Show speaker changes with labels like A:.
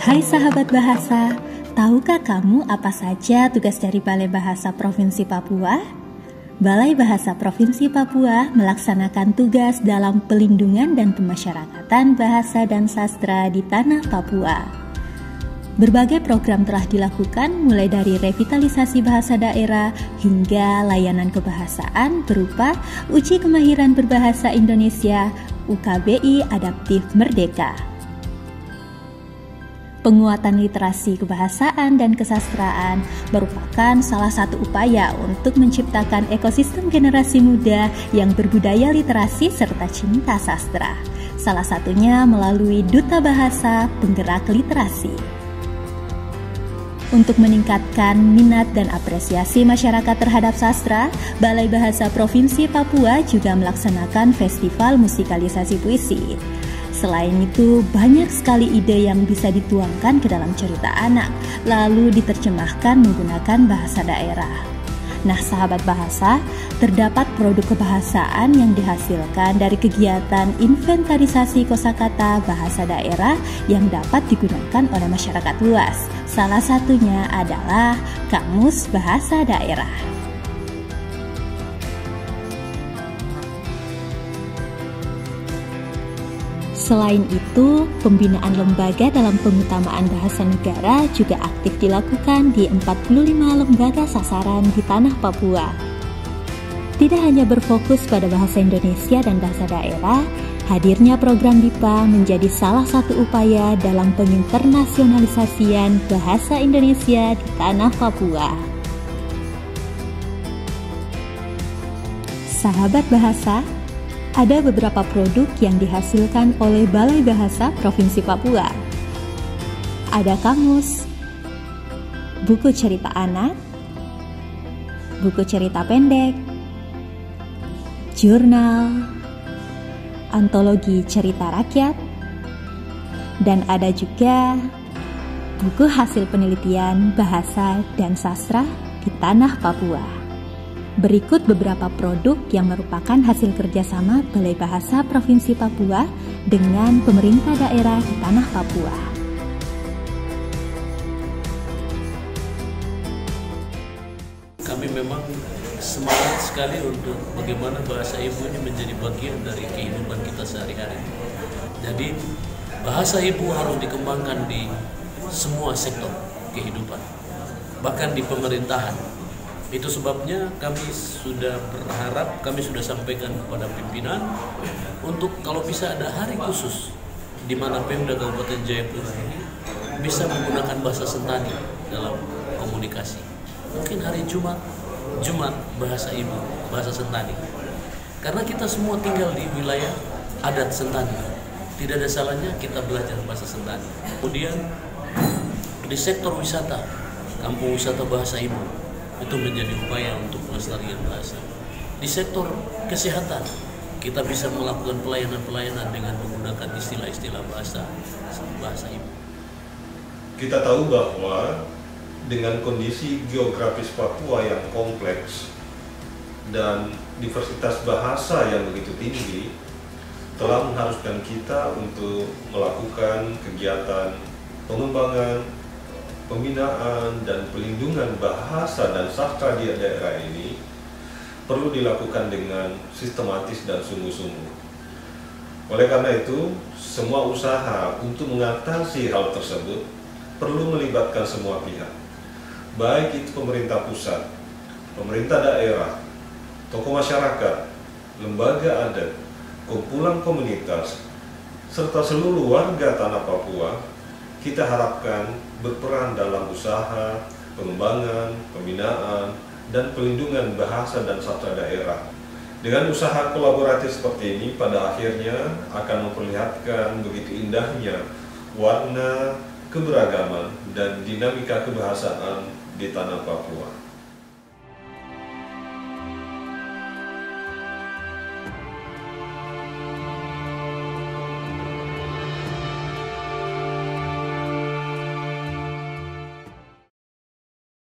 A: Hai sahabat bahasa, tahukah kamu apa saja tugas dari Balai Bahasa Provinsi Papua? Balai Bahasa Provinsi Papua melaksanakan tugas dalam pelindungan dan pemasyarakatan bahasa dan sastra di tanah Papua. Berbagai program telah dilakukan mulai dari revitalisasi bahasa daerah hingga layanan kebahasaan berupa uji kemahiran berbahasa Indonesia UKBI Adaptif Merdeka. Penguatan literasi kebahasaan dan kesastraan merupakan salah satu upaya untuk menciptakan ekosistem generasi muda yang berbudaya literasi serta cinta sastra. Salah satunya melalui Duta Bahasa Penggerak Literasi. Untuk meningkatkan minat dan apresiasi masyarakat terhadap sastra, Balai Bahasa Provinsi Papua juga melaksanakan festival musikalisasi puisi. Selain itu, banyak sekali ide yang bisa dituangkan ke dalam cerita anak, lalu diterjemahkan menggunakan bahasa daerah. Nah, sahabat bahasa, terdapat produk kebahasaan yang dihasilkan dari kegiatan inventarisasi kosakata bahasa daerah yang dapat digunakan oleh masyarakat luas. Salah satunya adalah Kamus Bahasa Daerah. Selain itu, pembinaan lembaga dalam pengutamaan bahasa negara juga aktif dilakukan di 45 lembaga sasaran di tanah Papua. Tidak hanya berfokus pada bahasa Indonesia dan bahasa daerah, hadirnya program BIPA menjadi salah satu upaya dalam penginternasialisasian bahasa Indonesia di tanah Papua. Sahabat bahasa, ada beberapa produk yang dihasilkan oleh Balai Bahasa Provinsi Papua. Ada kamus, buku cerita anak, buku cerita pendek, jurnal, antologi cerita rakyat, dan ada juga buku hasil penelitian bahasa dan sastra di tanah Papua. Berikut beberapa produk yang merupakan hasil kerjasama Balai Bahasa Provinsi Papua dengan pemerintah daerah di tanah Papua.
B: Kami memang semangat sekali untuk bagaimana bahasa ibu ini menjadi bagian dari kehidupan kita sehari-hari. Jadi bahasa ibu harus dikembangkan di semua sektor kehidupan, bahkan di pemerintahan. Itu sebabnya kami sudah berharap, kami sudah sampaikan kepada pimpinan untuk kalau bisa ada hari khusus di mana Pemda Kabupaten Jayapura ini bisa menggunakan bahasa Sentani dalam komunikasi. Mungkin hari Jumat bahasa ibu, bahasa Sentani. Karena kita semua tinggal di wilayah adat Sentani. Tidak ada salahnya kita belajar bahasa Sentani. Kemudian di sektor wisata, kampung wisata bahasa ibu, itu menjadi upaya untuk melestarikan bahasa. Di sektor kesehatan, kita bisa melakukan pelayanan-pelayanan dengan menggunakan istilah-istilah bahasa ibu.
C: Kita tahu bahwa dengan kondisi geografis Papua yang kompleks dan diversitas bahasa yang begitu tinggi, telah mengharuskan kita untuk melakukan kegiatan pengembangan, pembinaan dan pelindungan bahasa dan sastra di daerah ini perlu dilakukan dengan sistematis dan sungguh-sungguh. Oleh karena itu, semua usaha untuk mengatasi hal tersebut perlu melibatkan semua pihak, baik itu pemerintah pusat, pemerintah daerah, tokoh masyarakat, lembaga adat, kumpulan komunitas, serta seluruh warga tanah Papua. Kita harapkan berperan dalam usaha, pengembangan, pembinaan, dan pelindungan bahasa dan sastra daerah. Dengan usaha kolaboratif seperti ini, pada akhirnya akan memperlihatkan begitu indahnya warna, keberagaman, dan dinamika kebahasaan di tanah Papua.